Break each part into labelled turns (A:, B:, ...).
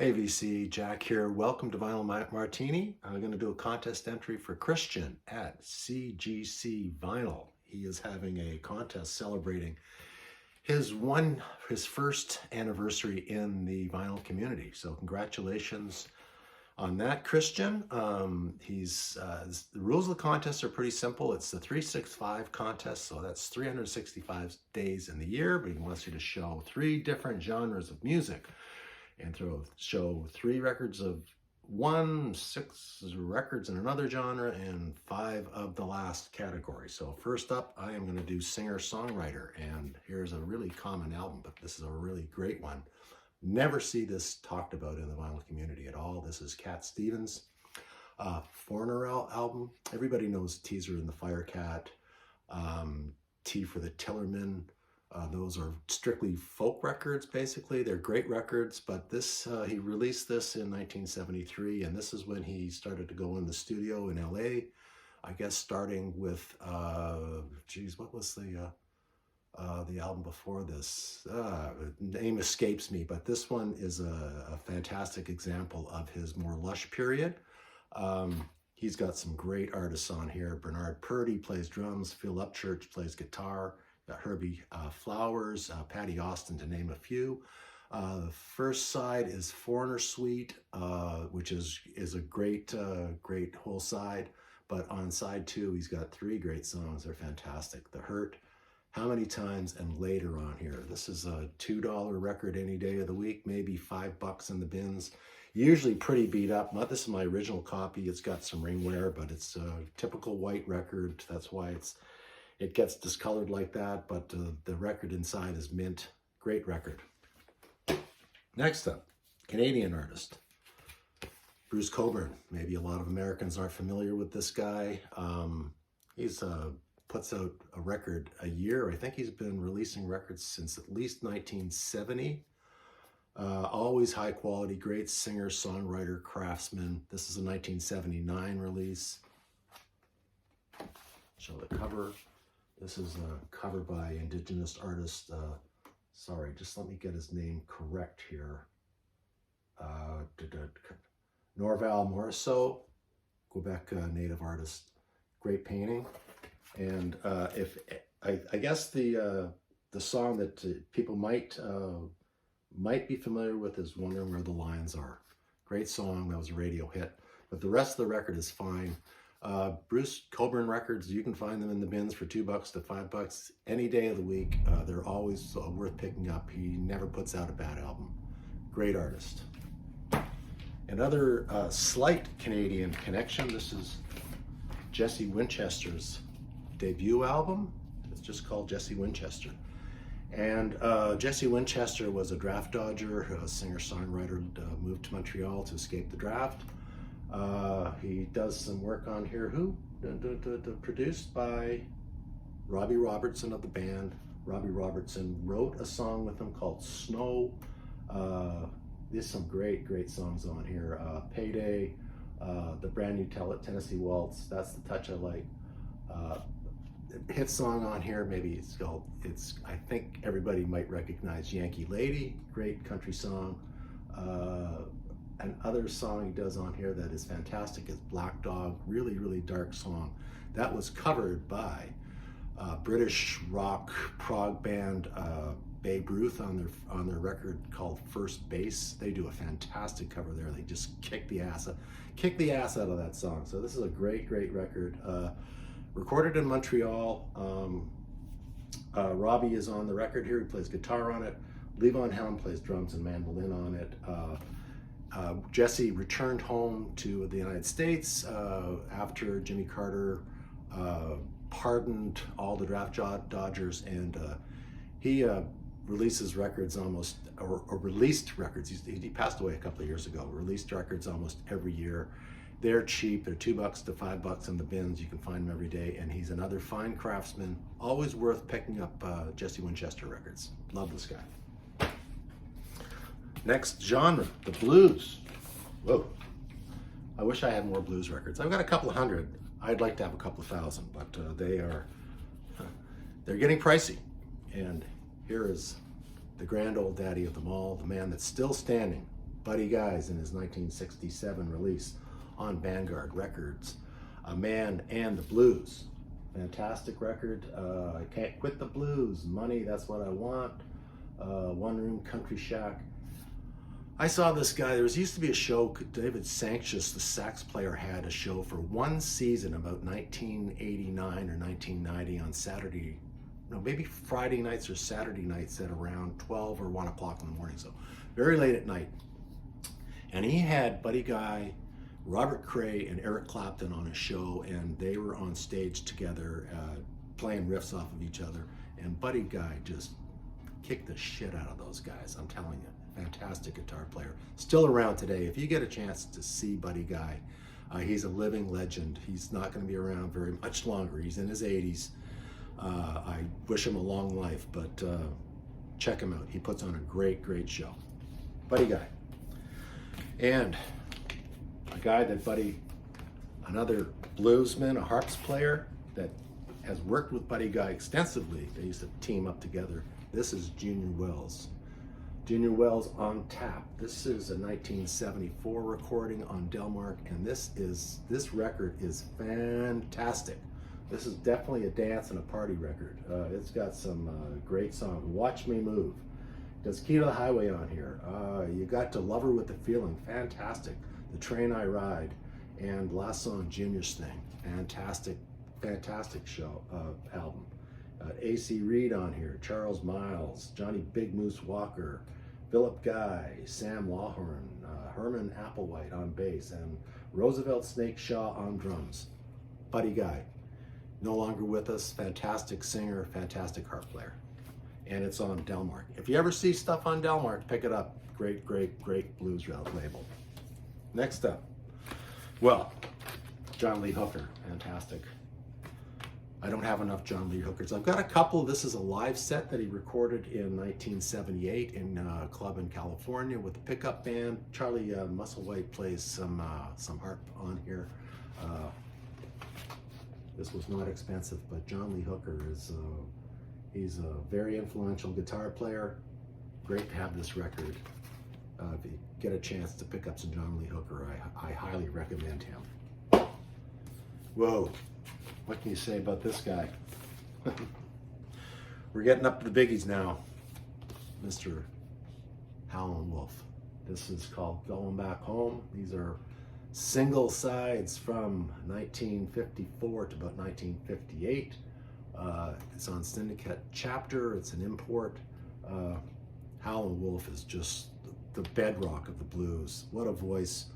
A: Hey VC, Jack here. Welcome to Vinyl Martini. I'm going to do a contest entry for Christian at CGC Vinyl. He is having a contest celebrating his first anniversary in the vinyl community. So congratulations on that, Christian. The rules of the contest are pretty simple. It's the 365 contest, so that's 365 days in the year, but he wants you to show 3 different genres of music and show 3 records of one, 6 records in another genre, and 5 of the last category. So first up, I am going to do singer-songwriter, and here's a really common album, but this is a really great one. Never see this talked about in the vinyl community at all. This is Cat Stevens' Foreigner album. Everybody knows Teaser and the Firecat, T for the Tillerman. Those are strictly folk records, basically. They're great records, but he released this in 1973, and this is when he started to go in the studio in LA, I guess starting with, what was the album before this? The name escapes me, but this one is a fantastic example of his more lush period. He's got some great artists on here. Bernard Purdie plays drums, Phil Upchurch plays guitar, Herbie Flowers, Patty Austin, to name a few. The first side is Foreigner Suite, which is a great whole side. But on side 2, he's got 3 great songs. They're fantastic. The Hurt, How Many Times, and Later on here. This is a $2 record any day of the week, maybe $5 in the bins. Usually pretty beat up. This is my original copy. It's got some ring wear, but it's a typical white record. That's why it gets discolored like that, but the record inside is mint. Great record. Next up, Canadian artist, Bruce Cockburn. Maybe a lot of Americans aren't familiar with this guy. He's puts out a record a year. I think he's been releasing records since at least 1970. Always high quality, great singer, songwriter, craftsman. This is a 1979 release. Show the cover. This is a cover by Indigenous artist, sorry, just let me get his name correct here. Norval Morisseau, Quebec native artist. Great painting. And I guess the song that people might be familiar with is Wondering Where the Lions Are. Great song, that was a radio hit. But the rest of the record is fine. Bruce Cockburn records, you can find them in the bins for $2 to $5 any day of the week. They're always worth picking up. He never puts out a bad album. Great artist. Another slight Canadian connection. This is Jesse Winchester's debut album. It's just called Jesse Winchester. And Jesse Winchester was a draft dodger, a singer-songwriter, moved to Montreal to escape the draft. He does some work on here, produced by Robbie Robertson of the band. Robbie Robertson wrote a song with him called Snow. There's some great songs on here. Payday, the brand new Tennessee Waltz, That's the Touch I Like. Hit song on here, maybe I think everybody might recognize Yankee Lady, great country song. Another song he does on here that is fantastic is Black Dog, really dark song. That was covered by British rock prog band Babe Ruth on their record called First Base. They do a fantastic cover there. They just kick the ass out of that song. So this is a great record. Recorded in Montreal. Robbie is on the record here. He plays guitar on it. Levon Helm plays drums and mandolin on it. Jesse returned home to the United States after Jimmy Carter pardoned all the draft dodgers, and he releases records or released records. He passed away a couple of years ago. Released records almost every year. They're cheap. They're $2 to $5 in the bins. You can find them every day, and he's another fine craftsman. Always worth picking up Jesse Winchester records. Love this guy. Next genre, the blues. Whoa. I wish I had more blues records. I've got a couple of hundred. I'd like to have a couple of thousand, but they're getting pricey. And here is the grand old daddy of them all, the man that's still standing, Buddy Guy's in his 1967 release on Vanguard Records. A Man and the Blues. Fantastic record. I Can't Quit the Blues. Money, That's What I Want. One Room Country Shack. I saw this guy, there used to be a show, David Sanchez, the sax player, had a show for one season about 1989 or 1990 on Saturday, no, maybe Friday nights or Saturday nights at around 12 or 1 o'clock in the morning, so very late at night. And he had Buddy Guy, Robert Cray, and Eric Clapton on his show, and they were on stage together playing riffs off of each other, and Buddy Guy just kicked the shit out of those guys, I'm telling you. Fantastic guitar player, still around today. If you get a chance to see Buddy Guy, he's a living legend. He's not going to be around very much longer. He's in his 80s. I wish him a long life, but check him out. He puts on a great show. Buddy Guy. And a guy that Buddy, another bluesman, a harps player that has worked with Buddy Guy extensively. They used to team up together. This is Junior Wells. Junior Wells on Tap. This is a 1974 recording on Delmark, and this record is fantastic. This is definitely a dance and a party record. It's got some great songs. Watch Me Move. Does Key to the Highway on here. You got To Love Her With the Feeling. Fantastic. The Train I Ride. And last song, Junior's Thing. Fantastic show, album. A.C. Reed on here, Charles Miles, Johnny Big Moose Walker, Philip Guy, Sam Lawhorn, Herman Applewhite on bass, and Roosevelt Snake Shaw on drums. Buddy Guy, no longer with us, fantastic singer, fantastic harp player. And it's on Delmark. If you ever see stuff on Delmark, pick it up. Great blues label. Next up, well, John Lee Hooker, fantastic. I don't have enough John Lee Hookers. I've got a couple. This is a live set that he recorded in 1978 in a club in California with a pickup band. Charlie Musselwhite plays some harp on here. This was not expensive, but John Lee Hooker is he's a very influential guitar player. Great to have this record. If you get a chance to pick up some John Lee Hooker, I highly recommend him. Whoa. What can you say about this guy? We're getting up to the biggies now. Mr. Howlin' Wolf. This is called Going Back Home. These are single sides from 1954 to about 1958. It's on Syndicate Chapter. It's an import. Howlin' Wolf is just the bedrock of the blues. What a voice.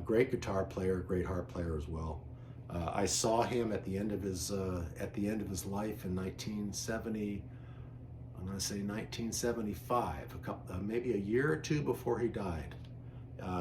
A: Great guitar player, great harp player as well. I saw him at the end of his life in 1970. I'm going to say 1975, maybe a year or two before he died.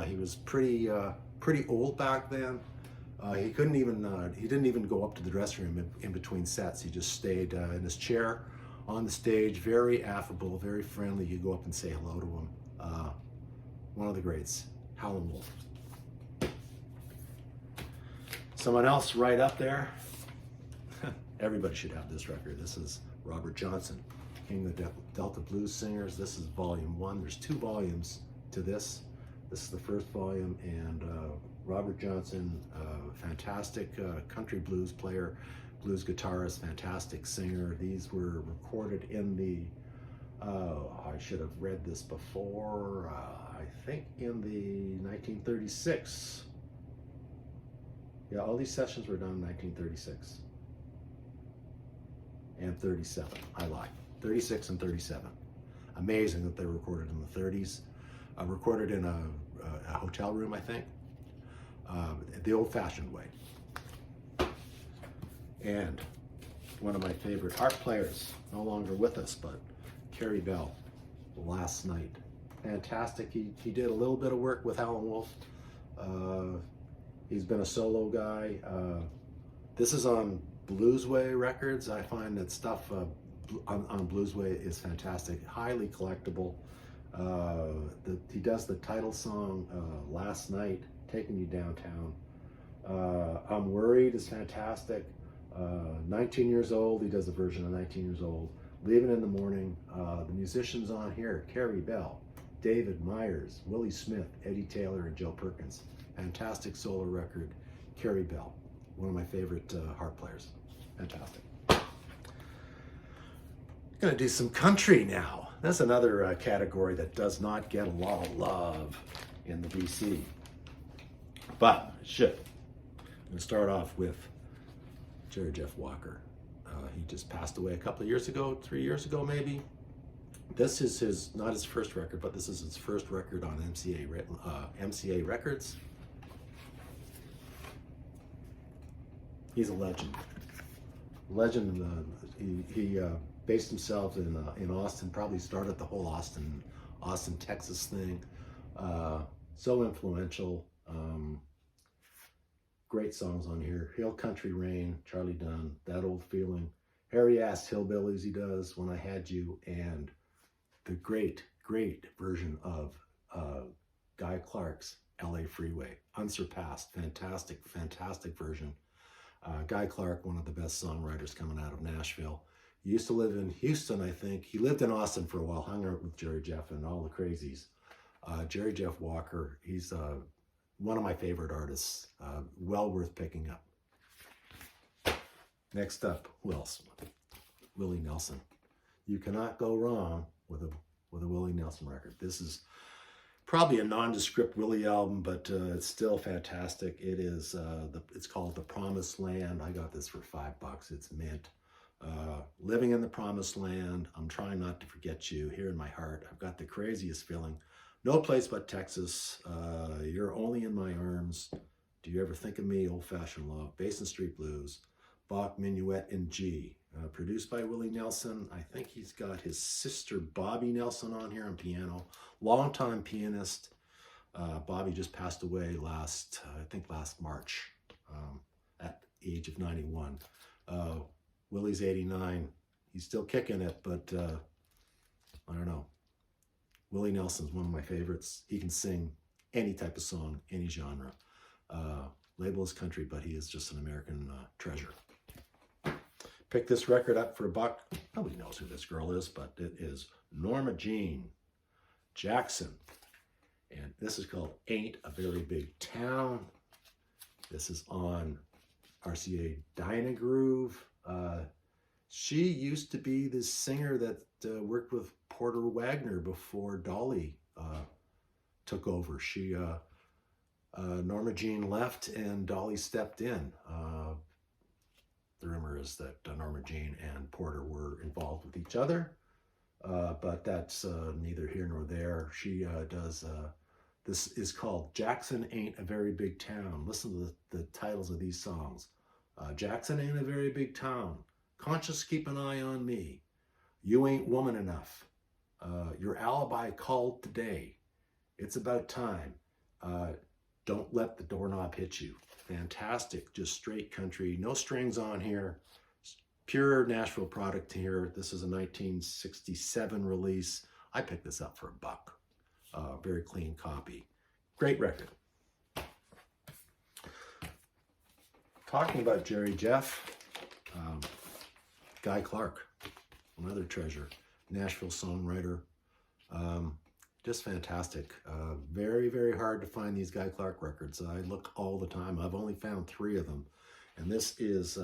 A: He was pretty old back then. He didn't even go up to the dressing room in between sets. He just stayed in his chair on the stage. Very affable, very friendly. You go up and say hello to him. One of the greats, Howlin' Wolf. Someone else right up there. Everybody should have this record. This is Robert Johnson, King of the Delta Blues Singers. This is volume 1. There's 2 volumes to this. This is the first volume, and Robert Johnson, fantastic country blues player, blues guitarist, fantastic singer. These were recorded in the, I should have read this before, I think in the 1936. Yeah, all these sessions were done in 1936 and 37. I lied. 36 and 37. Amazing that they were recorded in the 30s. Recorded in a hotel room, I think, the old-fashioned way. And one of my favorite harp players, no longer with us, but Carey Bell, Last Night. Fantastic. He did a little bit of work with Howlin' Wolf. He's been a solo guy. This is on Bluesway Records. I find that stuff on Bluesway is fantastic, highly collectible. He does the title song, Last Night, Taking You Downtown. I'm Worried is fantastic. 19 Years Old, he does a version of 19 Years Old. Leaving in the Morning. The musicians on here, Carey Bell, David Myers, Willie Smith, Eddie Taylor, and Joe Perkins. Fantastic solo record. Carrie Bell, one of my favorite harp players. Fantastic. Gonna do some country now. That's another category that does not get a lot of love in the BC, but it should. I'm gonna start off with Jerry Jeff Walker. He just passed away a couple of years ago, 3 years ago maybe. This is his, not his first record, but this is his first record on MCA Records. He's a legend. Legend. He based himself in Austin. Probably started the whole Austin, Texas thing. So influential. Great songs on here. Hill Country Rain, Charlie Dunn, That Old Feeling, Harry Ass Hillbillies he does, When I Had You, and the great version of Guy Clark's LA Freeway. Unsurpassed, fantastic version. Guy Clark, one of the best songwriters coming out of Nashville. He used to live in Houston, I think. He lived in Austin for a while, hung out with Jerry Jeff and all the crazies. Jerry Jeff Walker, he's one of my favorite artists, well worth picking up. Next up, who else? Willie Nelson. You cannot go wrong with a Willie Nelson record. This is probably a nondescript Willie album, but it's still fantastic. It is. It's called The Promised Land. I got this for $5. It's mint. Living in the Promised Land. I'm trying not to forget you. Here in my heart, I've got the craziest feeling. No place but Texas. You're only in my arms. Do you ever think of me? Old-fashioned love. Basin Street Blues. Bach Minuet in G. Produced by Willie Nelson. I think he's got his sister Bobby Nelson on here on piano. Longtime pianist. Bobby just passed away last March, at the age of 91. Willie's 89. He's still kicking it, but I don't know. Willie Nelson's one of my favorites. He can sing any type of song, any genre. Label is country, but he is just an American treasure. Pick this record up for $1. Nobody knows who this girl is, but it is Norma Jean Jackson. And this is called Ain't a Very Big Town. This is on RCA Dynagroove. She used to be this singer that worked with Porter Wagner before Dolly took over. Norma Jean left and Dolly stepped in. The rumor is that Norma Jean and Porter were involved with each other, but that's neither here nor there. She does, this is called Jackson Ain't a Very Big Town. Listen to the titles of these songs. Jackson Ain't a Very Big Town. Conscious Keep an Eye on Me. You Ain't Woman Enough. Your Alibi Called Today. It's About Time. Don't Let the Doorknob Hit You. Fantastic, just straight country, no strings on here. Pure Nashville product here. This is a 1967 release. I picked this up for $1. Very clean copy. Great record. Talking about Jerry Jeff, Guy Clark, another treasure. Nashville songwriter. Just fantastic. Very hard to find these Guy Clark records. I look all the time. I've only found 3 of them. And this is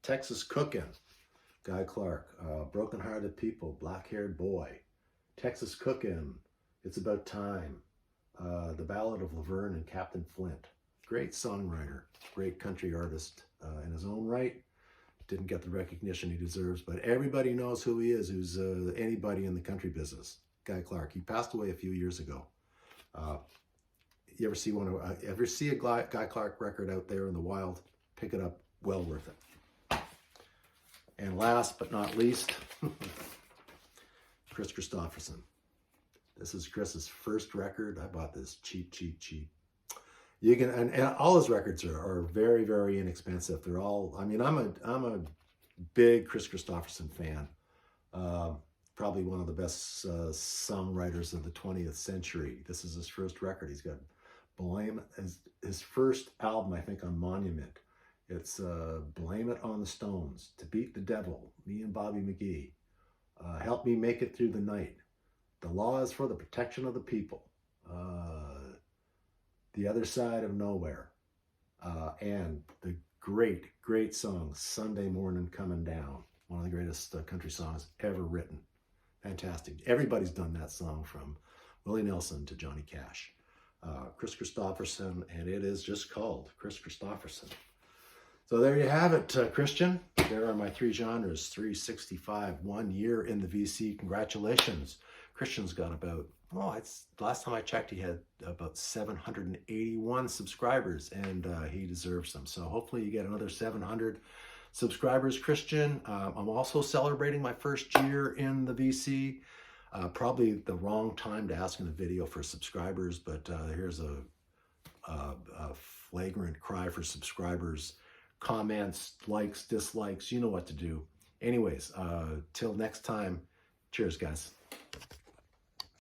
A: Texas Cookin', Guy Clark. Broken Hearted People, Black Haired Boy. Texas Cookin', It's About Time. The Ballad of Laverne and Captain Flint. Great songwriter, great country artist in his own right. Didn't get the recognition he deserves, but everybody knows who he is, who's anybody in the country business. Guy Clark. He passed away a few years ago. You ever see a Guy Clark record out there in the wild? Pick it up. Well worth it. And last but not least, Kris Kristofferson. This is Chris's first record. I bought this cheap. You can, and all his records are very inexpensive. They're all. I mean, I'm a big Kris Kristofferson fan. Probably one of the best songwriters of the 20th century. This is his first record. He's got Blame, his first album, I think, on Monument. It's Blame It on the Stones, To Beat the Devil, me and Bobby McGee, Help Me Make It Through the Night, The law is for the protection of the people. The Other Side of Nowhere. And the great, great song, Sunday Morning Coming Down. One of the greatest country songs ever written. Fantastic. Everybody's done that song, from Willie Nelson to Johnny Cash. Chris Christopherson, and it is just called Chris Christopherson. So there you have it, Christian. There are my 3 genres, 365, 1 year in the VC. Congratulations. Christian's got about, last time I checked, he had about 781 subscribers, and he deserves them. So hopefully you get another 700 subscribers, Christian. I'm also celebrating my first year in the VC. Probably the wrong time to ask in a video for subscribers, but here's a flagrant cry for subscribers. Comments, likes, dislikes, you know what to do. Anyways, till next time, cheers, guys.